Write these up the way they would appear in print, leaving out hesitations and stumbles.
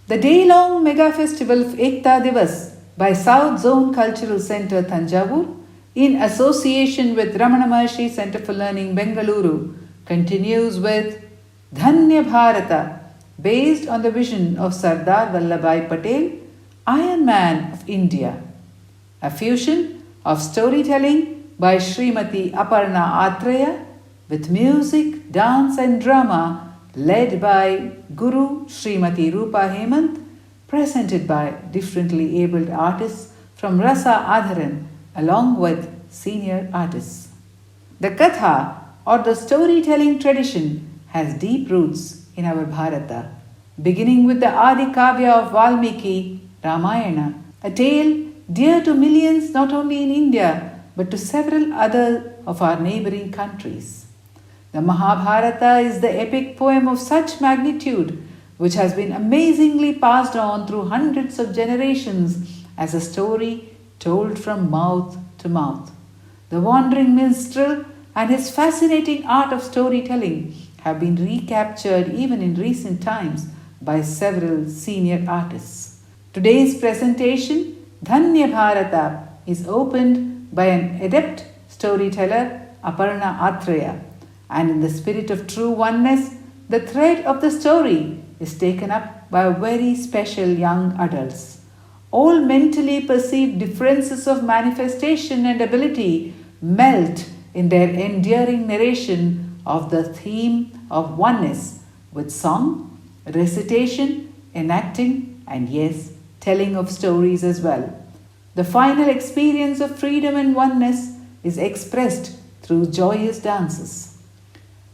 The day-long mega festival of Ekta Divas by South Zone Cultural Centre Thanjavur in association with Ramanacentre Centre for Learning Bengaluru continues with Dhanya Bharata based on the vision of Sardar Vallabhai Patel, Iron Man of India. A fusion of storytelling by Srimati Aparna Athreya with music, dance and drama led by Guru Srimati Rupa Hemant, presented by differently abled artists from RASA Aadharan along with senior artists. The Katha or the storytelling tradition has deep roots in our Bharata, beginning with the Adi Kavya of Valmiki, Ramayana, a tale dear to millions not only in India but to several other of our neighboring countries. The Mahabharata is the epic poem of such magnitude which has been amazingly passed on through hundreds of generations as a story told from mouth to mouth. The wandering minstrel and his fascinating art of storytelling have been recaptured even in recent times by several senior artists. Today's presentation, Dhanya Bharata, is opened by an adept storyteller, Aparna Athreya, and in the spirit of true oneness, the thread of the story is taken up by very special young adults. All mentally perceived differences of manifestation and ability melt in their endearing narration of the theme of oneness with song, recitation, enacting, and yes, telling of stories as well. The final experience of freedom and oneness is expressed through joyous dances.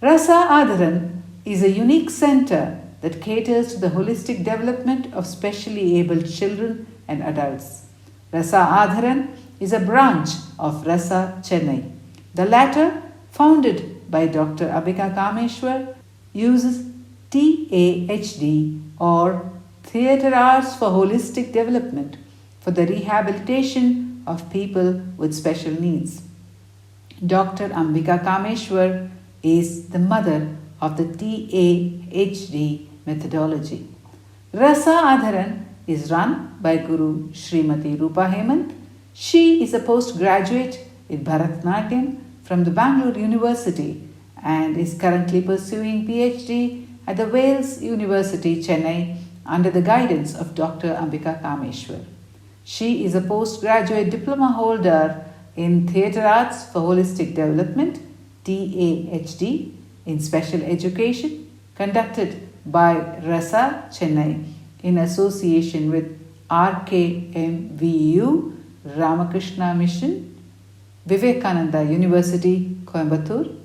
RASA Aadharan is a unique center that caters to the holistic development of specially abled children and adults. RASA Aadharan is a branch of RASA Chennai. The latter, founded by Dr. Ambika Kameshwar, uses TAHD or Theatre Arts for Holistic Development for the rehabilitation of people with special needs. Dr. Ambika Kameshwar is the mother of the TAHD methodology. RASA Aadharan is run by Guru Srimati Rupa Hemant. She is a postgraduate in Bharatanatyam from the Bangalore University and is currently pursuing PhD at the Wales University, Chennai under the guidance of Dr. Ambika Kameshwar. She is a postgraduate diploma holder in Theatre Arts for Holistic Development TAHD in Special Education conducted by RASA Chennai in association with RKMVU Ramakrishna Mission, Vivekananda University, Coimbatore.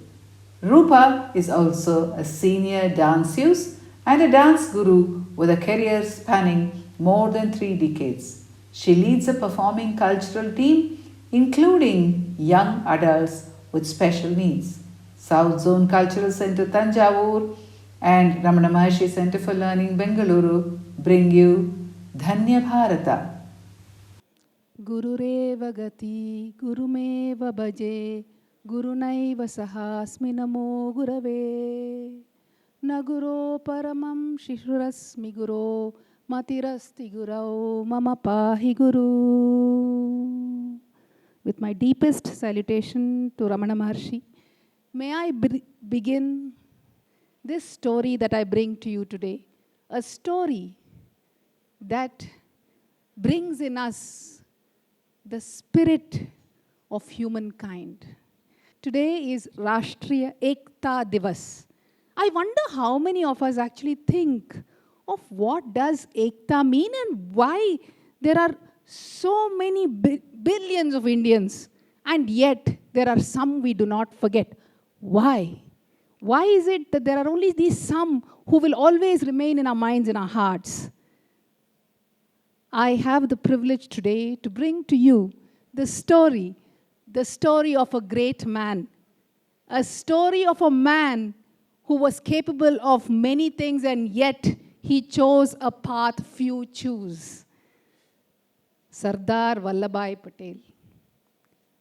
Rupa is also a senior danseuse and a dance guru with a career spanning more than 3 decades. She leads a performing cultural team including young adults with special needs. South Zone Cultural Centre Thanjavur and Ramanacentre Centre for Learning Bengaluru bring you Dhanya Bharata. Gurureva gati gurumeva bhaje gurunaiva sahasmi namo gurave naguro paramam shishurasmi guro matirasti gurau mama pahi guru. With my deepest salutation to Ramana Maharshi, may I begin this story that I bring to you today, a story that brings in us the spirit of humankind. Today is Rashtriya Ekta Divas. I wonder how many of us actually think of what does Ekta mean and why there are so many billions of Indians and yet there are some we do not forget. Why? Why is it that there are only these some who will always remain in our minds, in our hearts? I have the privilege today to bring to you the story of a great man, a story of a man who was capable of many things and yet he chose a path few choose. Sardar Vallabhai Patel,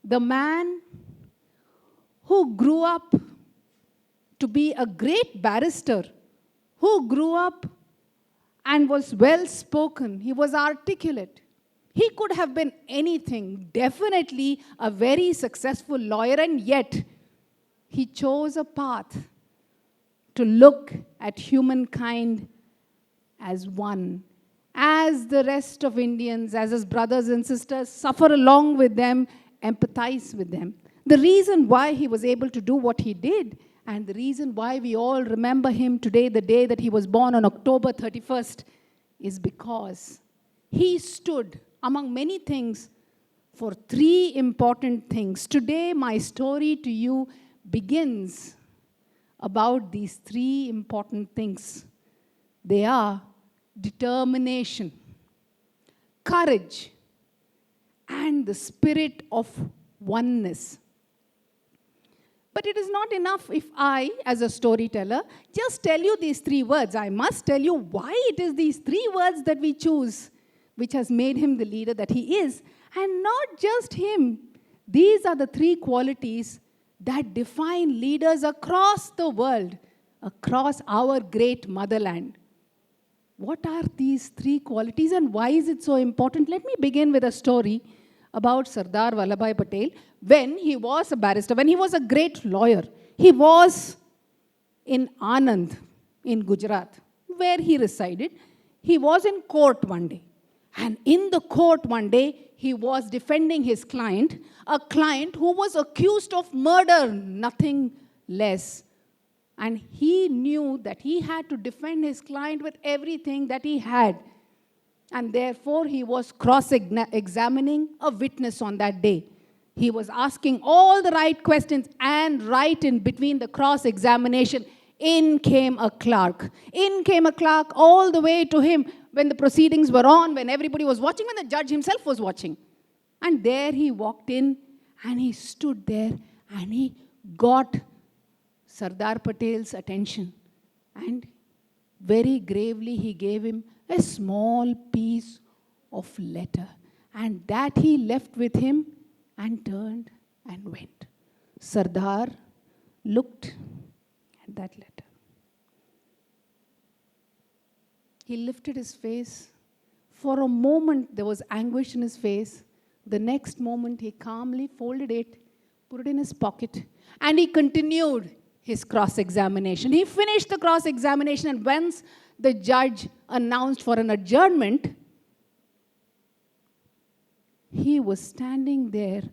the man who grew up to be a great barrister, who grew up and was well spoken. He was articulate. He could have been anything, definitely a very successful lawyer, and yet he chose a path to look at humankind as one, as the rest of Indians, as his brothers and sisters, suffer along with them, empathize with them. The reason why he was able to do what he did, and the reason why we all remember him today, the day that he was born on October 31st, is because he stood, among many things, for three important things. Today, my story to you begins about these three important things. They are determination, courage, and the spirit of oneness. But it is not enough if I, as a storyteller, just tell you these three words. I must tell you why it is these three words that we choose, which has made him the leader that he is. And not just him. These are the three qualities that define leaders across the world, across our great motherland. What are these three qualities and why is it so important? Let me begin with a story about Sardar Vallabhai Patel when he was a barrister, when he was a great lawyer. He was in Anand in Gujarat, where he resided. He was in court one day. And in the court one day, he was defending his client, a client who was accused of murder, nothing less. And he knew that he had to defend his client with everything that he had. And therefore, he was cross-examining a witness on that day. He was asking all the right questions, and right in between the cross-examination, in came a clerk. In came a clerk all the way to him when the proceedings were on, when everybody was watching, when the judge himself was watching. And there he walked in, and he stood there, and he got Sardar Patel's attention. And very gravely, he gave him a small piece of letter. And that he left with him and turned and went. Sardar looked at that letter. He lifted his face. For a moment, there was anguish in his face. The next moment, he calmly folded it, put it in his pocket, and he continued his cross-examination. He finished the cross-examination, and once the judge announced for an adjournment, he was standing there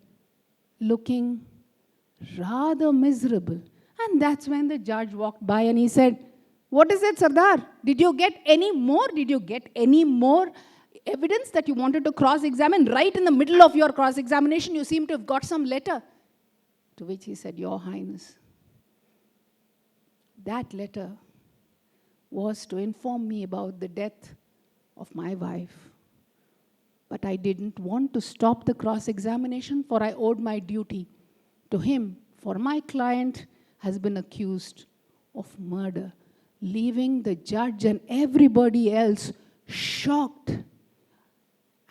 looking rather miserable. And that's when the judge walked by and he said, "What is it, Sardar? Did you get any more? Did you get any more evidence that you wanted to cross-examine? Right in the middle of your cross-examination, you seem to have got some letter." To which he said, "Your Highness, that letter was to inform me about the death of my wife. But I didn't want to stop the cross-examination, for I owed my duty to him, for my client has been accused of murder," leaving the judge and everybody else shocked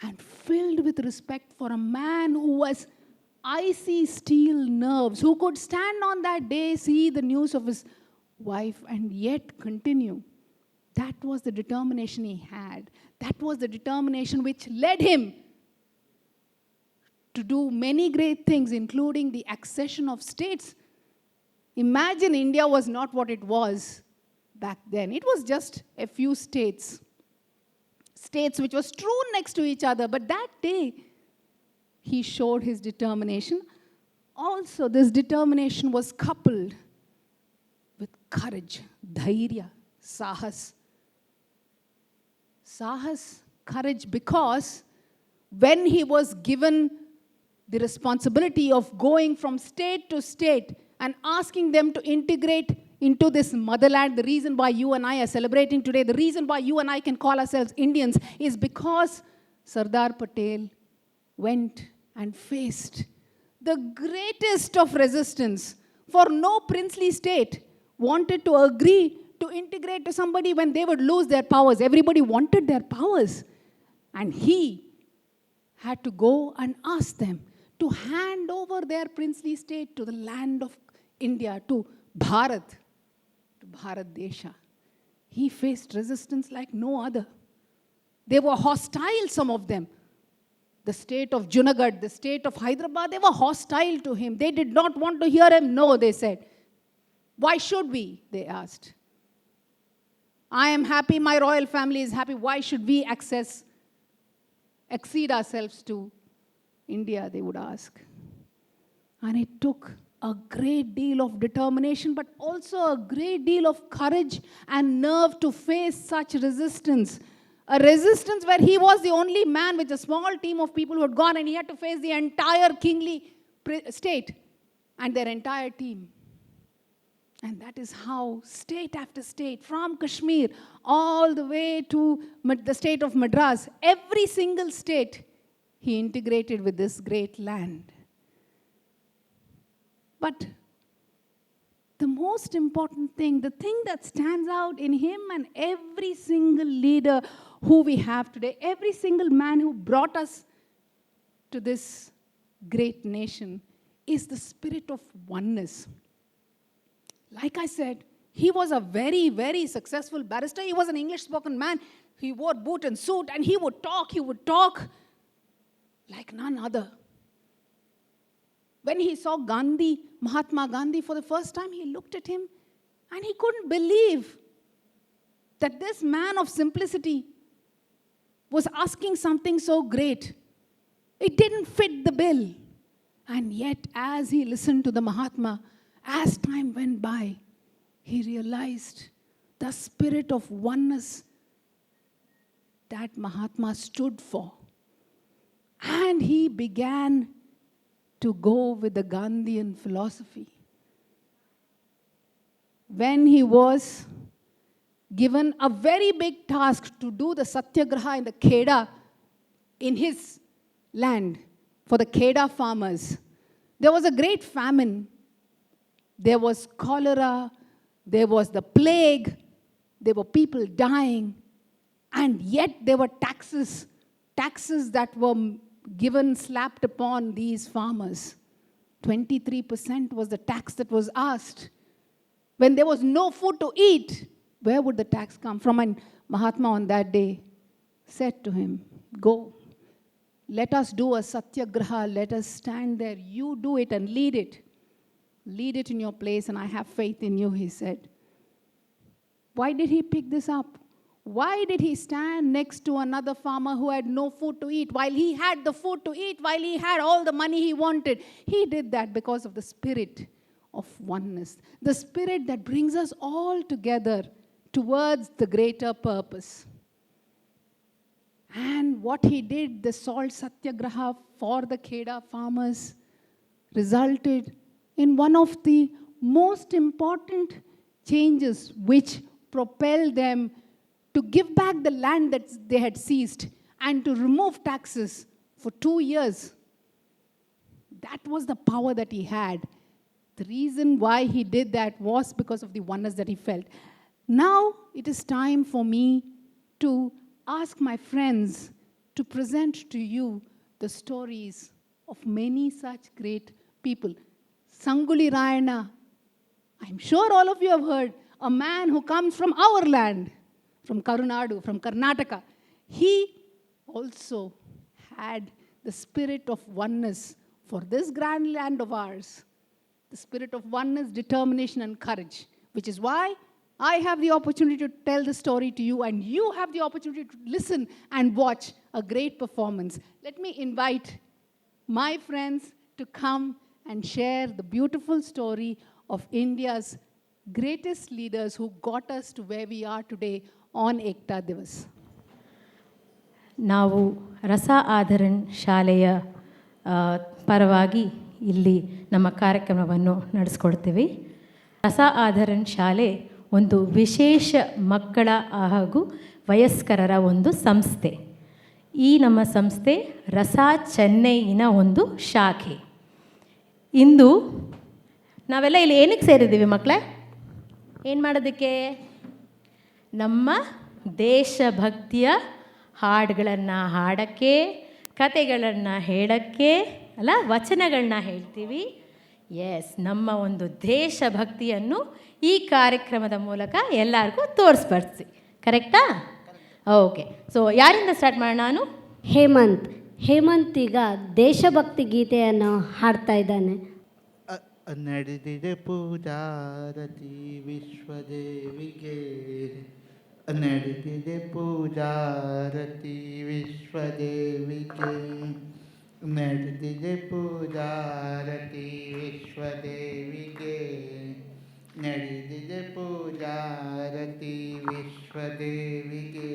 and filled with respect for a man who was icy steel nerves, who could stand on that day, see the news of his wife, and yet continue. That was the determination he had. That was the determination which led him to do many great things, including the accession of states. Imagine India was not what it was back then. It was just a few states. States which were strewn next to each other. But that day, he showed his determination. Also, this determination was coupled with courage, dhairya, sahas. Sahas, courage, because when he was given the responsibility of going from state to state and asking them to integrate into this motherland, the reason why you and I are celebrating today, the reason why you and I can call ourselves Indians, is because Sardar Patel went and faced the greatest of resistance. For no princely state wanted to agree to integrate to somebody when they would lose their powers. Everybody wanted their powers. And he had to go and ask them to hand over their princely state to the land of India, to Bharat Desha. he faced resistance like no other. They were hostile, some of them. The state of Junagadh, the state of Hyderabad, they were hostile to him. They did not want to hear him. No, they said. Why should we? They asked. I am happy, my royal family is happy. Why should we exceed ourselves to India, they would ask. And it took a great deal of determination, but also a great deal of courage and nerve to face such resistance. A resistance where he was the only man with a small team of people who had gone, and he had to face the entire kingly state and their entire team. And that is how state after state, from Kashmir all the way to the state of Madras, every single state he integrated with this great land. But the most important thing, the thing that stands out in him and every single leader who we have today, every single man who brought us to this great nation, is the spirit of oneness. Like I said, he was a very, very successful barrister. He was an English-spoken man. He wore boot and suit, and he would talk like none other. When he saw Gandhi, Mahatma Gandhi, for the first time, he looked at him and he couldn't believe that this man of simplicity was asking something so great. It didn't fit the bill. And yet, as he listened to the Mahatma, as time went by, he realized the spirit of oneness that Mahatma stood for. And he began to go with the Gandhian philosophy. When he was given a very big task to do the satyagraha in the Kheda in his land for the Kheda farmers, there was a great famine. There was cholera, there was the plague, there were people dying, and yet there were taxes that were slapped upon these farmers. 23% was the tax that was asked. When there was no food to eat, where would the tax come from? And Mahatma on that day said to him, go, let us do a satyagraha, let us stand there, you do it and lead it. Lead it in your place, and I have faith in you, he said. Why did he pick this up? Why did he stand next to another farmer who had no food to eat while he had the food to eat, while he had all the money he wanted? He did that because of the spirit of oneness, the spirit that brings us all together towards the greater purpose. And what he did, the salt satyagraha for the Kheda farmers, resulted in one of the most important changes which propelled them to give back the land that they had seized and to remove taxes for 2 years. That was the power that he had. The reason why he did that was because of the oneness that he felt. Now it is time for me to ask my friends to present to you the stories of many such great people. Sanguli Rayana, I'm sure all of you have heard, a man who comes from our land, from Karunadu, from Karnataka. He also had the spirit of oneness for this grand land of ours. The spirit of oneness, determination, and courage, which is why I have the opportunity to tell the story to you, and you have the opportunity to listen and watch a great performance. Let me invite my friends to come and share the beautiful story of India's greatest leaders who got us to where we are today on Ekta Divas. ನಾವು ರಸಾ ಆಧರನ್ ಶಾಲೆಯ ಪರವಾಗಿ ಇಲ್ಲಿ ನಮ್ಮ ಕಾರ್ಯಕ್ರಮವನ್ನು ನಡೆಸ್ಕೊಳ್ತೀವಿ. ರಸಾ ಆಧರನ್ ಶಾಲೆ ಒಂದು ವಿಶೇಷ ಮಕ್ಕಳ ಹಾಗೂ ವಯಸ್ಕರರ ಒಂದು ಸಂಸ್ಥೆ. ಈ ನಮ್ಮ ಸಂಸ್ಥೆ ರಸಾ ಚೆನ್ನೈನ ಒಂದು ಶಾಖೆ. ಇಂದು ನಾವೆಲ್ಲ ಇಲ್ಲಿ ಏನಕ್ಕೆ ಸೇರಿದ್ದೀವಿ ಮಕ್ಕಳೇ? ಏನು ಮಾಡೋದಕ್ಕೆ? ನಮ್ಮ ದೇಶಭಕ್ತಿಯ ಹಾಡುಗಳನ್ನು ಹಾಡೋಕ್ಕೆ, ಕತೆಗಳನ್ನು ಹೇಳೋಕ್ಕೆ ಅಲ್ಲ, ವಚನಗಳನ್ನ ಹೇಳ್ತೀವಿ. ಎಸ್, ನಮ್ಮ ಒಂದು ದೇಶಭಕ್ತಿಯನ್ನು ಈ ಕಾರ್ಯಕ್ರಮದ ಮೂಲಕ ಎಲ್ಲರಿಗೂ ತೋರಿಸ್ಬರ್ಸಿ. ಕರೆಕ್ಟಾ? ಓಕೆ. ಸೊ ಯಾರಿಂದ ಸ್ಟಾರ್ಟ್ ಮಾಡೋಣ? ನಾನು ಹೇಮಂತ್ ಈಗ ದೇಶಭಕ್ತಿ ಗೀತೆಯನ್ನು ಹಾಡ್ತಾ ಇದ್ದಾನೆ. ನಡೆದಿದೆ ಪೂಜಾರತಿ ವಿಶ್ವದೇವಿಗೆ, ನಡೆದಿದೆ ಪೂಜಾರತಿ ವಿಶ್ವದೇವಿಗೆ, ನಡೆದಿದೆ ಪೂಜಾರತಿ ವಿಶ್ವದೇವಿಗೆ, ನಡೆದಿದೆ ಪೂಜಾರತಿ ವಿಶ್ವದೇವಿಗೆ,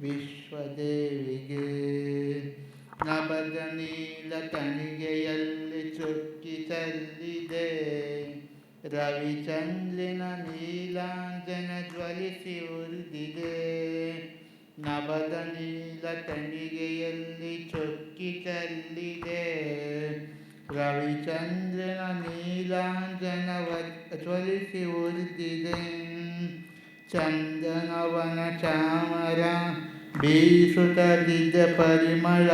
ವಿಶ್ವದೇವಿಗೆ. ನಭದ ನೀಲ ತಣಿಗೆಯಲ್ಲಿ ಚುಕ್ಕಿ ಚೆಲ್ಲಿದೆ, ರವಿಚಂದ್ರನ ನೀಲಾಂಜನ ಜ್ವಲಿಸಿ ಉರಿದಿದೆ. ನಭದ ನೀಲ ತಣಿಗೆಯಲ್ಲಿ ಚುಕ್ಕಿ ಚೆಲ್ಲಿದೆ, ರವಿಚಂದ್ರನ ನೀಲಾಂಜನ ಜ್ವಲಿಸಿ ಉರಿದಿದೆ. ಚಂದನವನ ಚಾಮರ ಬೀಸುತ್ತಲಿದೆ ಪರಿಮಳ,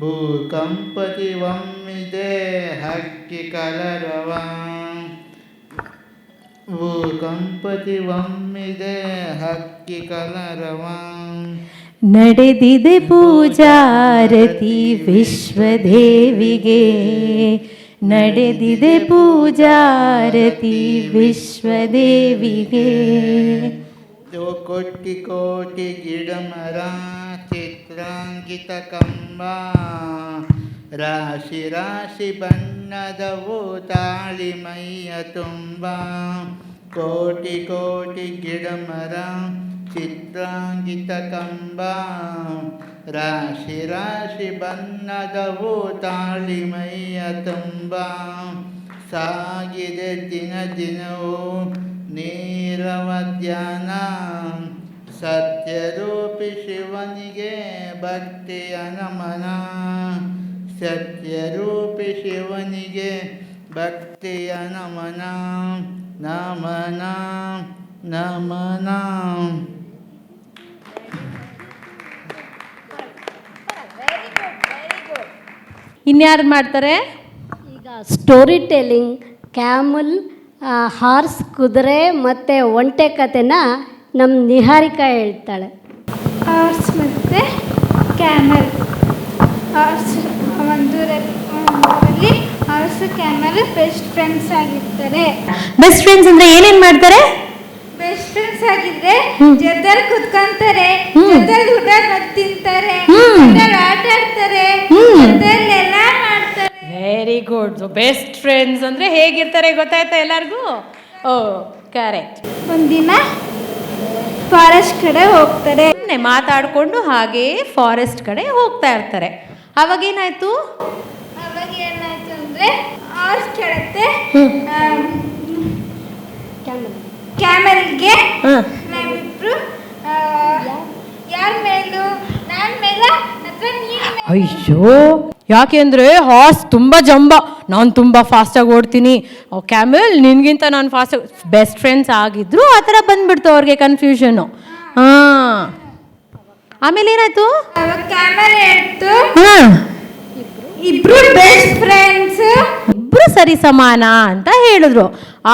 ಭೂಕಂಪತಿ ಒಮ್ಮಿದೆ ಹಕ್ಕಿ ಕಲರವ, ಭೂಕಂಪತಿ ಒಮ್ಮಿದೆ ಹಕ್ಕಿ ಕಲರವ. ನಡೆದಿದೆ ಪೂಜಾರತಿ ವಿಶ್ವದೇವಿಗೆ, ನಡೆದಿದೆ ಪೂಜಾರತಿ ವಿಶ್ವದೇವಿಗೆ. ಕೋಟಿ ಕೋಟಿ ಗಿಡ ಮರ ಚಿತ್ರಾಂಕಿತ ಕಂಬ, ರಾಶಿ ರಾಶಿ ಬಣ್ಣದವು ತಾಳಿ ಮೈಯ ತುಂಬ. ಕೋಟಿ ಕೋಟಿ ಗಿಡ ಮರ ಚಿತ್ರಾಂಕಿತ ಕಂಬ, ರಾಶಿ ರಾಶಿ ಬಣ್ಣದವು ತಾಳಿ ಮೈಯ ತುಂಬ. ಸಾಗಿದೆ ದಿನ ದಿನವೂ ನೀರವ ಧ್ಯಾನ, ಸತ್ಯರೂಪಿ ಶಿವನಿಗೆ ಭಕ್ತಿಯ ನಮನ, ಸತ್ಯರೂಪಿ ಶಿವನಿಗೆ ಭಕ್ತಿಯ ನಮನ, ನಮನ ನಮನ. ಇನ್ಯಾರು ಮಾಡ್ತಾರೆ? ಈಗ ಸ್ಟೋರಿ ಟೆಲ್ಲಿಂಗ್, ಕ್ಯಾಮಲ್, ಹಾರ್ಸ್, ಕುದುರೆ ಮತ್ತು ಒಂಟೆ ಕಥೆನ ನಮ್ಮ ನಿಹಾರಿಕಾ ಹೇಳ್ತಾಳೆ. ಹಾರ್ಸ್ ಮತ್ತು ಕ್ಯಾಮಲ್. ಹಾರ್ಸ್ ಒಂದೂರಲ್ಲಿ ಹಾರ್ಸ್ ಕ್ಯಾಮಲ್ ಬೆಸ್ಟ್ ಫ್ರೆಂಡ್ಸ್ ಆಗಿರ್ತಾರೆ. ಬೆಸ್ಟ್ ಫ್ರೆಂಡ್ಸ್ ಅಂದರೆ ಏನೇನು ಮಾಡ್ತಾರೆ? ಬೆಸ್ಟ್ ಫ್ರೆಂಡ್ಸ್ ಆಗಿದ್ರೆ ಜೊತೆಲಿ ಕುತ್ಕೊಂತಾರೆ, ಜೊತೆಲಿ ಊಟ ತಿಂತಾರೆ, ಜೊತೆಲಿ ಆಟ ಆಡ್ತಾರೆ, ಜೊತೆಲಿ ಎಲ್ಲ ಮಾಡ್ತಾರೆ. Very good. So best friends ಅಂದರೆ ಹೇಗಿರ್ತಾರೆ ಗೊತ್ತಾಯ್ತಾ ಎಲ್ಲರಿಗೂ? ಓ ಕರೆಕ್ಟ್. ಒಂದಿನ ಫಾರೆಸ್ಟ್ ಕಡೆ ಹೋಗ್ತಾರೆ. ಮಾತಾಡಿಕೊಂಡು ಹಾಗೇ ಫಾರೆಸ್ಟ್ ಕಡೆ ಹೋಗ್ತಾ ಇರ್ತಾರೆ. ಅವಾಗೇನಾಯ್ತು? ಅವಾಗ ಏನಾಯ್ತು ಅಂದರೆ ಹಾರ್ಸ್ ಕೇಳುತ್ತೆ ಕ್ಯಾಮಲ್ಗೆ, ನಾವಿಬ್ರು ಯಾರ ಮೇಲೂ, ನಾನು ಮೇಲ ಅಥವಾ ನೀನು? ಅಯ್ಯೋ, ಯಾಕೆಂದರೆ ಹಾರ್ಸ್ ತುಂಬ ಜಂಬ, ನಾನು ತುಂಬ ಫಾಸ್ಟಾಗಿ ಓಡ್ತೀನಿ, ಕ್ಯಾಮೆಲ್ ನಿನಗಿಂತ ನಾನು ಫಾಸ್ಟಾಗಿ. ಬೆಸ್ಟ್ ಫ್ರೆಂಡ್ಸ್ ಆಗಿದ್ರು ಆ ಥರ ಬಂದ್ಬಿಡ್ತು ಅವ್ರಿಗೆ ಕನ್ಫ್ಯೂಷನ್ನು. ಹಾಂ, ಆಮೇಲೆ ಏನಾಯ್ತು? ಅವಾಗ ಕ್ಯಾಮಲ್ ಹೇಳ್ತು ಇಬ್ರು ಬೆಸ್ಟ್ ಫ್ರೆಂಡ್ಸ್, ಇಬ್ರು ಸರಿ ಸಮಾನ ಅಂತ ಹೇಳಿದ್ರು.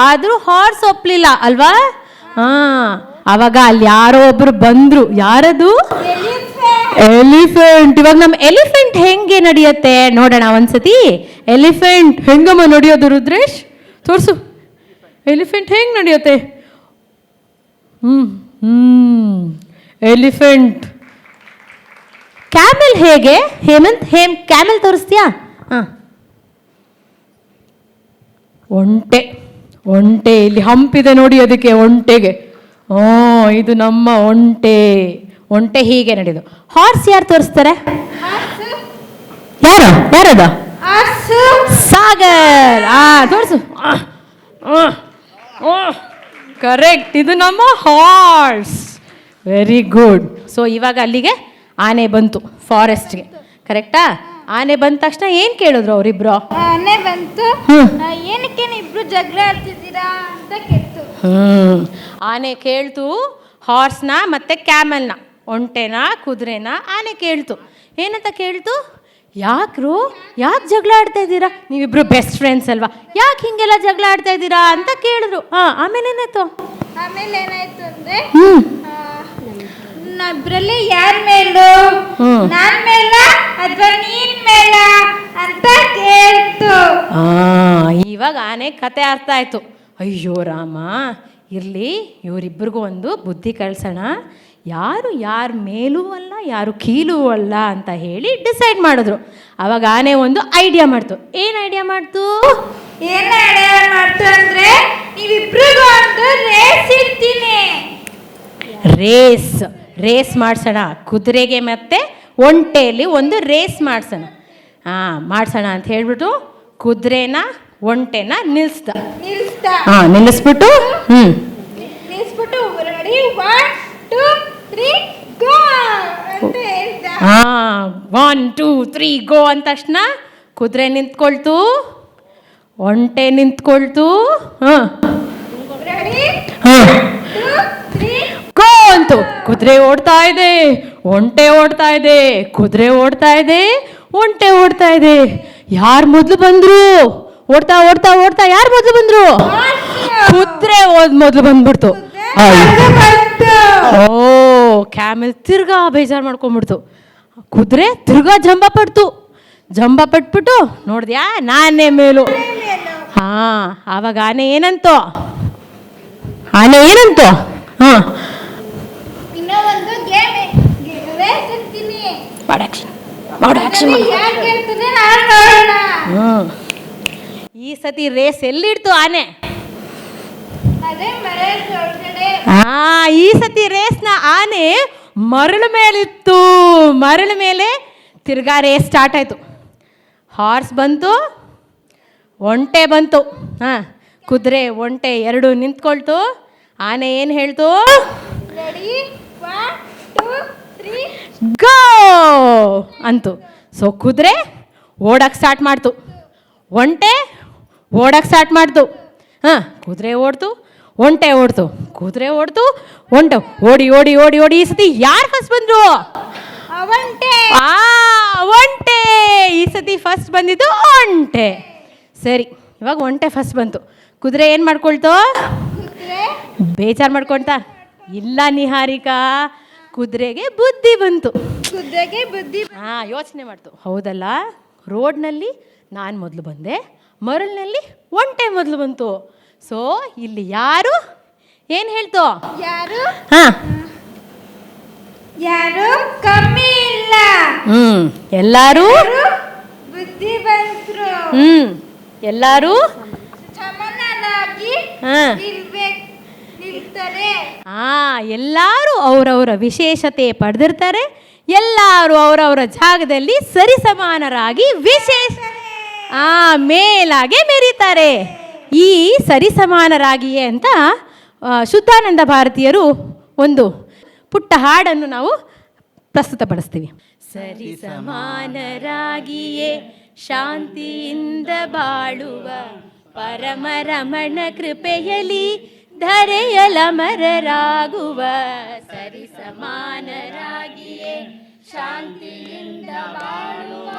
ಆದರೂ ಹಾರ್ಸ್ ಒಪ್ಪಲಿಲ್ಲ ಅಲ್ವಾ? ಹಾಂ, ಅವಾಗ ಅಲ್ಲಿ ಯಾರೋ ಒಬ್ರು ಬಂದ್ರು. ಯಾರದು? ಎಲಿಫೆಂಟ್. ಇವಾಗ ನಮ್ಮ ಎಲಿಫೆಂಟ್ ಹೆಂಗೆ ನಡೆಯುತ್ತೆ ನೋಡೋಣ ಒಂದ್ಸತಿ. ಎಲಿಫೆಂಟ್ ಹೆಂಗಮ್ಮ ನಡೆಯೋದು ರುದ್ರೇಶ್? ತೋರಿಸು, ಎಲಿಫೆಂಟ್ ಹೆಂಗೆ ನಡೆಯುತ್ತೆ? ಎಲಿಫೆಂಟ್. ಕ್ಯಾಮೆಲ್ ಹೇಗೆ? ಹೇಮಂತ್, ಕ್ಯಾಮೆಲ್ ತೋರಿಸ್ತೀಯಾ? ಹಾಂ, ಒಂಟೆ. ಒಂಟೆ ಇಲ್ಲಿ ಹಂಪಿದೆ ನೋಡಿ ಅದಕ್ಕೆ, ಒಂಟೆಗೆ. ಇದು ನಮ್ಮ ಒಂಟೆ. ಒಂಟೆ ಹೀಗೆ ನಡೆಯೋದು. ಹಾರ್ಸ್ ಯಾರು ತೋರಿಸ್ತಾರೆ? ಯಾರದ? ಸಾಗರ್. ತೋರಿಸು. ಕರೆಕ್ಟ್, ಇದು ನಮ್ಮ ಹಾರ್ಸ್. Very good. ಸೊ ಇವಾಗ ಅಲ್ಲಿಗೆ ಆನೆ ಬಂತು ಫಾರೆಸ್ಟ್ಗೆ. ಕರೆಕ್ಟಾ? ಆನೆ ಬಂದ ತಕ್ಷಣ ಏನು ಕೇಳಿದ್ರು ಅವರಿಬ್ರು? ಆನೆ ಬಂತು, ಏನಕ್ಕೆ ಇಬ್ರು ಜಗಳ ಆಡ್ತಿದ್ದೀರಾ ಅಂತ ಕೇಳ್ತು. ಆನೆ ಕೇಳ್ತು ಹಾರ್ಸ್ನ ಮತ್ತೆ ಕ್ಯಾಮಲ್ನ, ಒಂಟೆನ ಕುದುರೆನ ಆನೆ ಕೇಳ್ತು. ಏನಂತ ಕೇಳ್ತು? ಯಾಕ್ರು ಯಾಕೆ ಜಗಳ ಆಡ್ತಾ ಇದ್ದೀರಾ, ನೀವಿಬ್ರು ಬೆಸ್ಟ್ ಫ್ರೆಂಡ್ಸ್ ಅಲ್ವಾ, ಯಾಕೆ ಹಿಂಗೆಲ್ಲ ಜಗಳ ಆಡ್ತಾ ಇದ್ದೀರಾ ಅಂತ ಕೇಳಿದ್ರು. ಆಮೇಲೆ ಏನಾಯ್ತು? ಆಮೇಲೆ ಏನಾಯ್ತು ಅಂದ್ರೆ ಇಬ್ರಲ್ಲಿ ಯಾರ ಮೇಲೂ, ನಾನ್ ಮೇಲ ಅಥವಾ ನೀನ್ ಮೇಲ ಅಂತ ಕೇಳ್ತು. ಇವಾಗ ಆನೆ ಕತೆ ಅರ್ಥ ಆಯ್ತು. ಅಯ್ಯೋ ರಾಮ, ಇರಲಿ, ಇವರಿಬ್ಬರಿಗೂ ಒಂದು ಬುದ್ಧಿ ಕಳ್ಸೋಣ, ಯಾರು ಯಾರ ಮೇಲೂ ಅಲ್ಲ ಯಾರು ಕೀಲೂ ಅಲ್ಲ ಅಂತ ಹೇಳಿ ಡಿಸೈಡ್ ಮಾಡಿದ್ರು. ಅವಾಗ ಆನೆ ಒಂದು ಐಡಿಯಾ ಮಾಡ್ತು. ಏನು ಐಡಿಯಾ ಮಾಡ್ತು? ಅಂದ್ರೆ ನೀವಿಬ್ರಿಗೂ ಒಂದು ರೇಸ್ ಇಡ್ತೀನಿ. ರೇಸ್ ಮಾಡಿಸೋಣ, ಕುದುರೆಗೆ ಮತ್ತೆ ಒಂಟೆಯಲ್ಲಿ ಒಂದು ರೇಸ್ ಮಾಡಿಸೋಣ. ಮಾಡಿಸೋಣ ಅಂತ ಹೇಳ್ಬಿಟ್ಟು ಕುದುರೆನ ಒಂಟೆನ ನಿಲ್ಲಿಸ್ಬಿಟ್ಟು ರೆಡಿ 1 2 3 ಗೋ ಅಂತ ಹೇಳ್ದ. 1 2 3 ಗೋ ಅಂದ ತಕ್ಷಣ ಕುದುರೆ ನಿಂತ್ಕೊಳ್ತು, ಒಂಟೆ ನಿಂತ್ಕೊಳ್ತು. ರೆಡಿ 2 3 ಗೋ ಅಂತು. ಕುದುರೆ ಓಡ್ತಾ ಇದೆ, ಒಂಟೆ ಓಡ್ತಾ ಇದೆ, ಕುದುರೆ ಓಡ್ತಾ ಇದೆ, ಒಂಟೆ ಓಡ್ತಾ ಇದೆ. ಯಾರು ಮೊದಲು ಬಂದ್ರು? ಓಡ್ತಾ ಓಡ್ತಾ ಓಡ್ತಾ ಯಾರು ಮೊದಲು ಬಂದ್ರು? ಕುದುರೆ ಮೊದಲು ಬಂದ್ಬಿಡ್ತು. ಕ್ಯಾಮೆಲ್ ತಿರ್ಗಾ ಬೇಜಾರು ಮಾಡ್ಕೊಂಡ್ಬಿಡ್ತು. ಕುದುರೆ ತಿರ್ಗಾ ಜಂಬ ಪಟ್ಬಿಟ್ಟು ನೋಡಿದ್ಯಾ ನಾನೇ ಮೇಲು. ಆವಾಗ ಆನೆ ಏನಂತು? ಇನ್ನೂ ಒಂದು ಗೇಮ್ ರೇಸ್ ಇಡ್ತೀನಿ. ಯಾರು ಗೆಲ್ತದೆ ನಾನು ನೋಡೋಣ. ಈ ಸತಿ ರೇಸ್ ಎಲ್ಲಿಡ್ತು ಆನೆ? ಅದೇ ಮರದ ಒಳಗಡೆ. ಈ ಸತಿ ರೇಸ್ನ ಆನೆ ಮರಳು ಮೇಲಿತ್ತು. ಮರಳು ಮೇಲೆ ತಿರ್ಗಾ ರೇಸ್ ಸ್ಟಾರ್ಟ್ ಆಯಿತು. ಹಾರ್ಸ್ ಬಂತು, ಒಂಟೆ ಬಂತು. ಕುದುರೆ ಒಂಟೆ ಎರಡು ನಿಂತ್ಕೊಳ್ತು. ಆನೆ ಏನು ಹೇಳ್ತು? ರೆಡಿ 1 2 3 ಗೋ ಅಂತು. ಸೊ ಕುದುರೆ ಓಡಕ್ಕೆ ಸ್ಟಾರ್ಟ್ ಮಾಡ್ತು, ಒಂಟೆ ಓಡಕ್ಕೆ ಸ್ಟಾರ್ಟ್ ಮಾಡ್ತು. ಕುದುರೆ ಓಡ್ತು, ಒಂಟೆ ಓಡ್ತು, ಕುದುರೆ ಓಡ್ತು, ಒಂಟೆ ಓಡಿ ಓಡಿ ಓಡಿ ಓಡಿ. ಈ ಸತಿ ಯಾರು ಫಸ್ಟ್ ಬಂದ್ರು? ಒಂಟೆ. ಈ ಸತಿ ಫಸ್ಟ್ ಬಂದಿದ್ದು ಒಂಟೆ. ಸರಿ, ಇವಾಗ ಒಂಟೆ ಫಸ್ಟ್ ಬಂತು. ಕುದುರೆ ಏನು ಮಾಡ್ಕೊಳ್ತು? ಬೇಜಾರು ಮಾಡ್ಕೊಳ್ತಾ ಇಲ್ಲ ನಿಹಾರಿಕಾ, ಕುದುರೆಗೆ ಬುದ್ಧಿ ಬಂತು. ಯೋಚನೆ ಮಾಡ್ತು, ಹೌದಲ್ಲ, ರೋಡ್ನಲ್ಲಿ ನಾನು ಮೊದಲು ಬಂದೆ, ಮರಳಿನಲ್ಲಿ ಒಂಟೆ ಮೊದಲು ಬಂತು. ಸೊ ಇಲ್ಲಿ ಯಾರು ಏನು ಹೇಳ್ತು? ಯಾರು ಕಮ್ಮಿ ಇಲ್ಲ, ಎಲ್ಲರೂ ಬುದ್ಧಿ ಬಂದ್ರು, ಎಲ್ಲರೂ ಸಮಾನರಾಗಿ ನಿಲ್ತಾರೆ. ಎಲ್ಲರೂ ಅವರವರ ವಿಶೇಷತೆ ಪಡೆದಿರ್ತಾರೆ. ಎಲ್ಲರೂ ಅವರವರ ಜಾಗದಲ್ಲಿ ಸರಿಸಮಾನರಾಗಿ ಮೇಲಾಗೆ ಮೆರೀತಾರೆ. ಈ ಸರಿಸಮಾನರಾಗಿಯೇ ಅಂತ ಶುದ್ಧಾನಂದ ಭಾರತೀಯರು ಒಂದು ಪುಟ್ಟ ಹಾಡನ್ನು ನಾವು ಪ್ರಸ್ತುತಪಡಿಸ್ತೀವಿ. ಸರಿಸಮಾನರಾಗಿಯೇ ಶಾಂತಿಯಿಂದ ಬಾಳುವ ಪರಮರಮಣ ಕೃಪೆಯಲಿ ಧರೆಯಲಮರರಾಗುವ. ಸರಿಸಮಾನರಾಗಿಯೇ ಶಾಂತಿಯಿಂದ ಬಾಳುವ.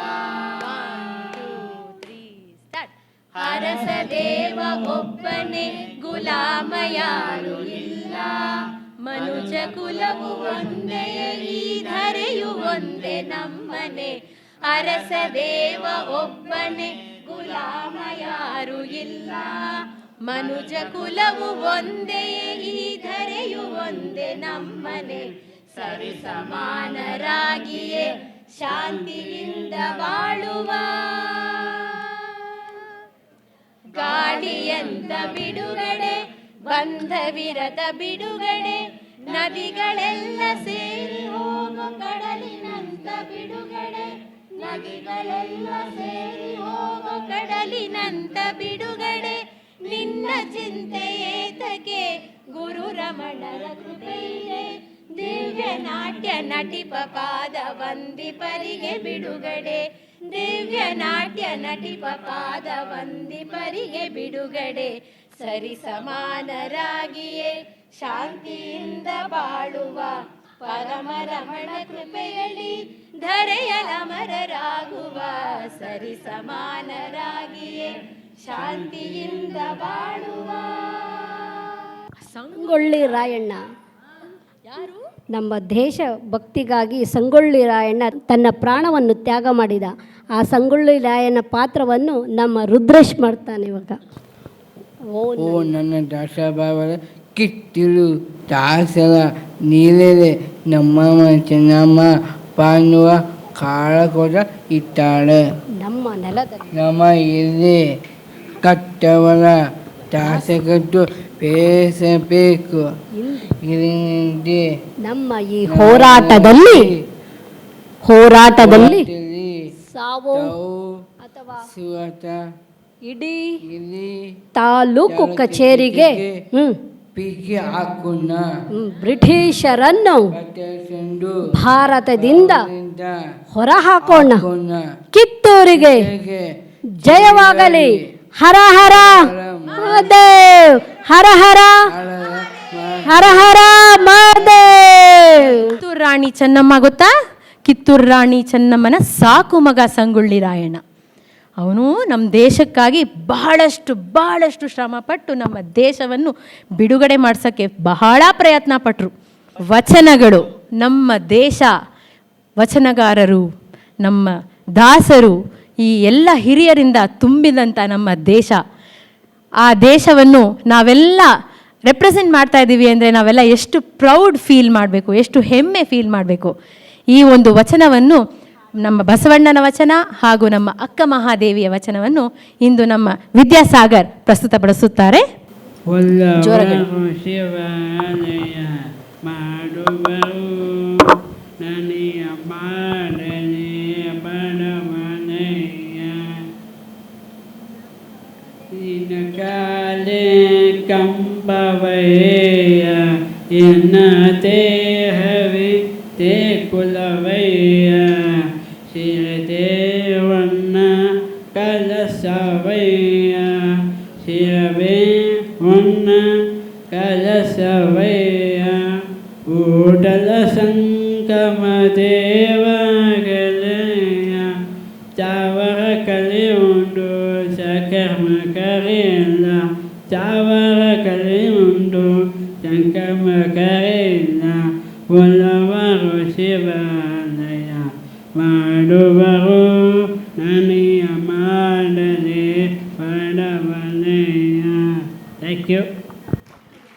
ಅರಸದೇವ ಒಬ್ಬನೇ, ಗುಲಾಮ ಯಾರು ಇಲ್ಲ, ಮನುಜ ಕುಲವು ಒಂದೇ, ಈ ಧರೆಯು ಒಂದೇ ನಮ್ಮನೆ. ಅರಸದೇವ ಒಬ್ಬನೇ, ಗುಲಾಮ ಯಾರು ಇಲ್ಲ, ಮನುಜ ಕುಲವು ಒಂದೇ, ಈ ಧರೆಯು ಒಂದೇ ನಮ್ಮನೆ. ಸರಿಸಮಾನರಾಗಿಯೇ ಶಾಂತಿಯಿಂದ ಬಾಳುವ. ಗಾಳಿಯಂತ ಬಿಡುಗಡೆ, ಬಂಧವಿರದ ಬಿಡುಗಡೆ, ನದಿಗಳೆಲ್ಲ ಸೇರಿ ಹೋಗೋ ಕಡಲಿನಂತ ಬಿಡುಗಡೆ, ನದಿಗಳೆಲ್ಲ ಸೇರಿ ಹೋಗೋ ಕಡಲಿನಂತ ಬಿಡುಗಡೆ. ನಿನ್ನ ಚಿಂತೆ ಏತಕ್ಕೆ, ಗುರು ರಮಣರ ಕೃಪೆಯಿದೆ, ದಿವ್ಯ ನಾಟ್ಯ ನಟಿಪ ಪಾದ ವಂದಿಪರಿಗೆ ಬಿಡುಗಡೆ. ದಿವ್ಯ ನಾಟ್ಯ ನಟಿಪ ಪಾದ ವಂದಿಪರಿಗೆ ಬಿಡುಗಡೆ. ಸರಿಸಮಾನರಾಗಿಯೇ ಶಾಂತಿಯಿಂದ ಬಾಳುವ ಪರಮ ರಮಣ ಕೃಪೆಯಲ್ಲಿ ಧರೆಯಲ ಮರರಾಗುವ ಸರಿ ಸಮಾನರಾಗಿಯೇ ಶಾಂತಿಯಿಂದ ಬಾಳುವ. ಸಂಗೊಳ್ಳಿ ರಾಯಣ್ಣ ಯಾರು? ನಮ್ಮ ದೇಶ ಭಕ್ತಿಗಾಗಿ ಸಂಗೊಳ್ಳಿ ರಾಯಣ್ಣ ತನ್ನ ಪ್ರಾಣವನ್ನು ತ್ಯಾಗ ಮಾಡಿದ. ಆ ಸಂಗೊಳ್ಳಿ ರಾಯಣ್ಣ ಪಾತ್ರವನ್ನು ನಮ್ಮ ರುದ್ರೇಶ್ ಮಾಡ್ತಾನೆ ಇವಾಗ. ಓ ನನ್ನ ದಾಸಭಾವದ ಕಿತ್ತಿರು ದಾಸರ ನೀಲೆಲೆ ನಮ್ಮಮ್ಮ ಚೆನ್ನಮ್ಮ ಪಾನುವ ಕಾಳಕೋಟ ಇಟ್ಟಾಳೆ. ನಮ್ಮ ನೆಲದಲ್ಲಿ ನಮ್ಮ ಎಲ್ಲಿ ಕಟ್ಟವರ ದಾಸಕಟ್ಟು ಬೇಸಬೇಕು. ಇದರಿಂದ ನಮ್ಮ ಈ ಹೋರಾಟದಲ್ಲಿ ಸಾವು ಅಥವಾ ಇಡೀ ತಾಲೂಕು ಕಚೇರಿಗೆ ಪಿಗೆ ಹಾಕೋಣ. ಬ್ರಿಟಿಷರನ್ನು ಭಾರತದಿಂದ ಹೊರಹಾಕೋಣ. ಕಿತ್ತೂರಿಗೆ ಜಯವಾಗಲಿ. ಹರ ಹರ ಮಹಾದೇವ್, ಹರ ಹರ ಹರ ಹರ ಮಹಾದೇವ್. ಕಿತ್ತೂರು ರಾಣಿ ಚೆನ್ನಮ್ಮ ಗೊತ್ತಾ? ಕಿತ್ತೂರು ರಾಣಿ ಚೆನ್ನಮ್ಮನ ಸಾಕು ಮಗ ಸಂಗೊಳ್ಳಿ ರಾಯಣ್ಣ. ಅವನು ನಮ್ಮ ದೇಶಕ್ಕಾಗಿ ಬಹಳಷ್ಟು ಶ್ರಮಪಟ್ಟು ನಮ್ಮ ದೇಶವನ್ನು ಬಿಡುಗಡೆ ಮಾಡ್ಸೋಕ್ಕೆ ಬಹಳ ಪ್ರಯತ್ನ ಪಟ್ಟರು. ವಚನಗಳು, ನಮ್ಮ ದೇಶ, ವಚನಗಾರರು, ನಮ್ಮ ದಾಸರು, ಈ ಎಲ್ಲ ಹಿರಿಯರಿಂದ ತುಂಬಿದಂಥ ನಮ್ಮ ದೇಶ. ಆ ದೇಶವನ್ನು ನಾವೆಲ್ಲ ರೆಪ್ರೆಸೆಂಟ್ ಮಾಡ್ತಾ ಇದ್ದೀವಿ ಅಂದರೆ ನಾವೆಲ್ಲ ಎಷ್ಟು ಪ್ರೌಡ್ ಫೀಲ್ ಮಾಡಬೇಕು, ಎಷ್ಟು ಹೆಮ್ಮೆ ಫೀಲ್ ಮಾಡಬೇಕು. ಈ ಒಂದು ವಚನವನ್ನು, ನಮ್ಮ ಬಸವಣ್ಣನ ವಚನ ಹಾಗೂ ನಮ್ಮ ಅಕ್ಕ ಮಹಾದೇವಿಯ ವಚನವನ್ನು ಇಂದು ನಮ್ಮ ವಿದ್ಯಾಸಾಗರ್ ಪ್ರಸ್ತುತಪಡಿಸುತ್ತಾರೆ. ಶಿವಾಲಯ ಮಾಡುವರು ನನಯ ಮಾಡನೆ ಬಡವನಯ್ಯ ನಿನ್ನ ಕಾಲೆ ಕಂಬವಯ್ಯ ಎನ್ನ ದೇಹವಿ ತೇ ಕುಲವಯ್ಯ ಶಿರದೇವನ್ನ ಕಲಸವಯ್ಯ ಶಿರವೇ ಹೊನ್ನ ಕಲಸವಯ್ಯ ಊಟಲ ಸಂಗಮ ದೇವಗಲಯ್ಯ ಚಾವರ ಕಲೆ ಉಂಡು ಸಕರ್ಮ ಕರೆಯಲ್ಲ ಚಾವರ ಕಲೆ ಉಂಡು ಸಂಕಮ ಕರೆಯಲ್ಲ ಒಲವರು ಶಿವಾಲಯ ಮಾಡುವರು ನನಯ ಮಾಡಲೆ ಬಡವನಯ್ಯ. Thank you.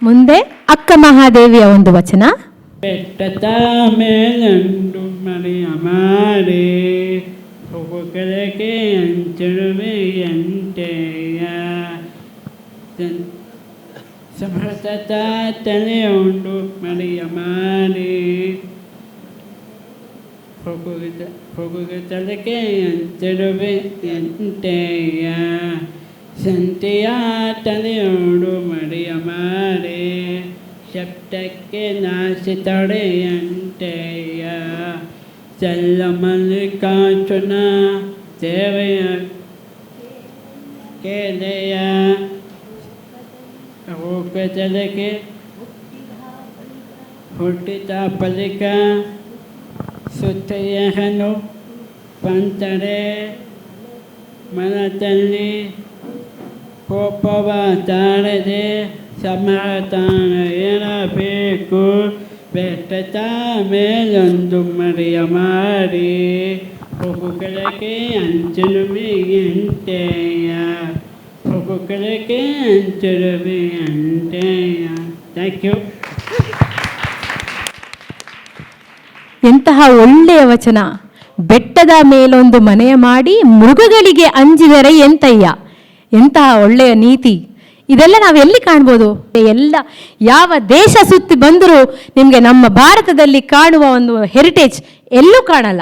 ಮುಂದೆ ಅಕ್ಕ ಮಹಾದೇವಿಯ ಒಂದು ವಚನ. ಬೆಟ್ಟದ ಮೇಲಂಡು ಮರೆಯ ಮಾಡಿ ಹೋಗಲಕ್ಕೆ ಅಂಚಡುವೆ ಎಂಟೆಯ ಸಮರ್ಥತ ತಲೆ ಉಂಡು ಮರೆಯ ಮಾಡಿ ಹೋಗುಗ ತಲೆಗೆ ಅಂಚಡುವೆ ಎಂಟೆಯ ಸಂತೆಯ ತಲೆಯೋಡು ಮರೆಯ ಮಾಡಿ ಶಬ್ದಕ್ಕೆ ನಾಸಿ ತಡೆಯಂತೆಯ ಚಲ್ಲ ಮಲ್ಲಿಕಾರ್ಜುನ ಸೇವೆಯ ಕೇಳೆಯ ಹೋಗದಲೆಗೆ ಹುಟ್ಟಿದ ಬಳಿಕ ಸುತ್ತೆಯನು ಪಂತರೆ ಮನದಲ್ಲಿ ಕೋಪವ ತಾಳದೆ ಸಮಾಧಾನ ಇರಬೇಕು. ಬೆಟ್ಟದ ಮೇಲೊಂದು ಮರೆಯ ಮಾಡಿ ಹೋಗುಗಳಿಗೆ ಅಂಚಲುವೆ ಎಂಟೆಯ ಹೋಗುಗಳಿಗೆ ಅಂಚಲುವೆ ಎಂಟೆಯ. Thank you. ಎಂತಹ ಒಳ್ಳೆಯ ವಚನ. ಬೆಟ್ಟದ ಮೇಲೊಂದು ಮನೆಯ ಮಾಡಿ ಮೃಗಗಳಿಗೆ ಅಂಜಿದರೆ ಎಂತಯ್ಯ. ಎಂತಹ ಒಳ್ಳೆಯ ನೀತಿ. ಇದೆಲ್ಲ ನಾವು ಎಲ್ಲಿ ಕಾಣ್ಬೋದು? ಎಲ್ಲ ಯಾವ ದೇಶ ಸುತ್ತಿ ಬಂದರೂ ನಿಮಗೆ ನಮ್ಮ ಭಾರತದಲ್ಲಿ ಕಾಣುವ ಒಂದು ಹೆರಿಟೇಜ್ ಎಲ್ಲೂ ಕಾಣಲ್ಲ.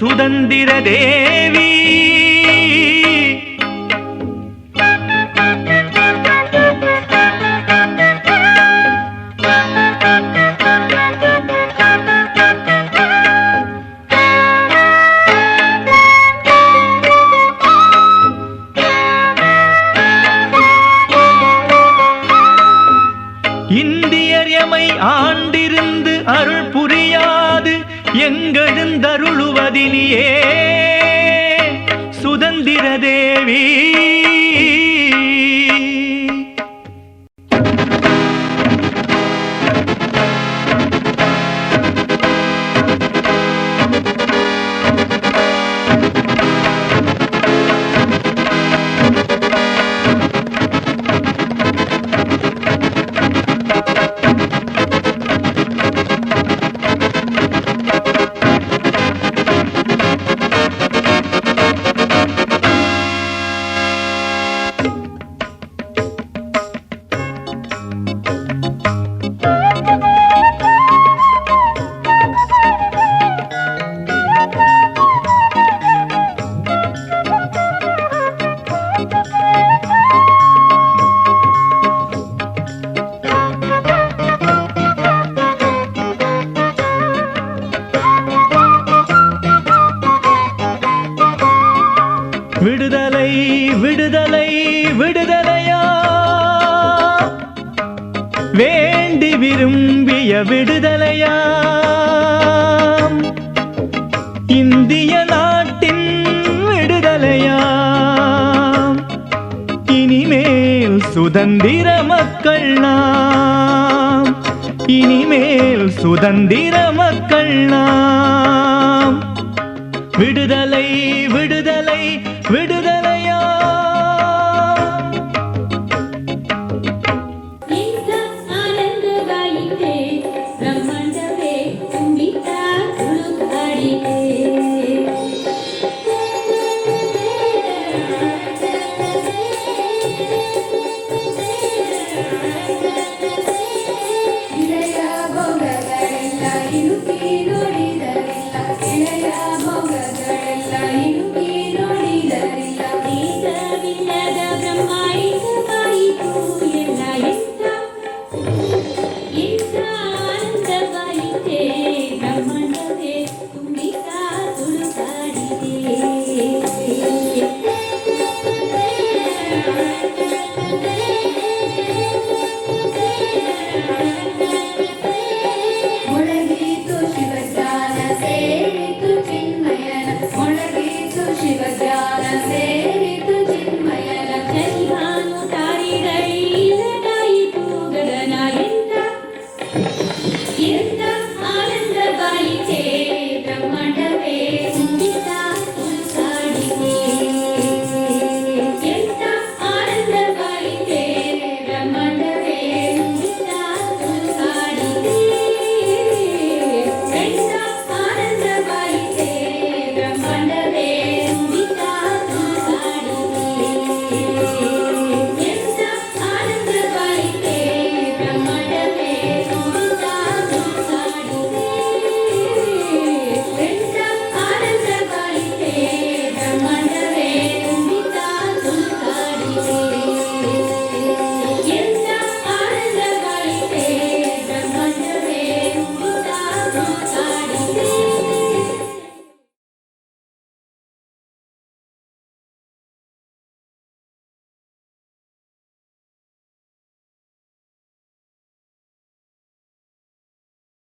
சுதந்திர தேவி. இந்தியர் எமை ஆண்டிருந்து அருள் புரியாது எங்கெழுந்தருளுவதினியே சுதந்திர தேவி. விடுதலை விடுதலை விடுதலையா, வேண்டி விரும்பிய விடுதலையா, இந்திய நாட்டின் விடுதலையா, இனிமேல் சுதந்திர மக்கள் நாம், இனிமேல் சுதந்திர மக்கள் நாம். விடுதலை விடுதலை விடுதலையா. ಶಿವಜ್ಞಾನ ಸೇರಿತು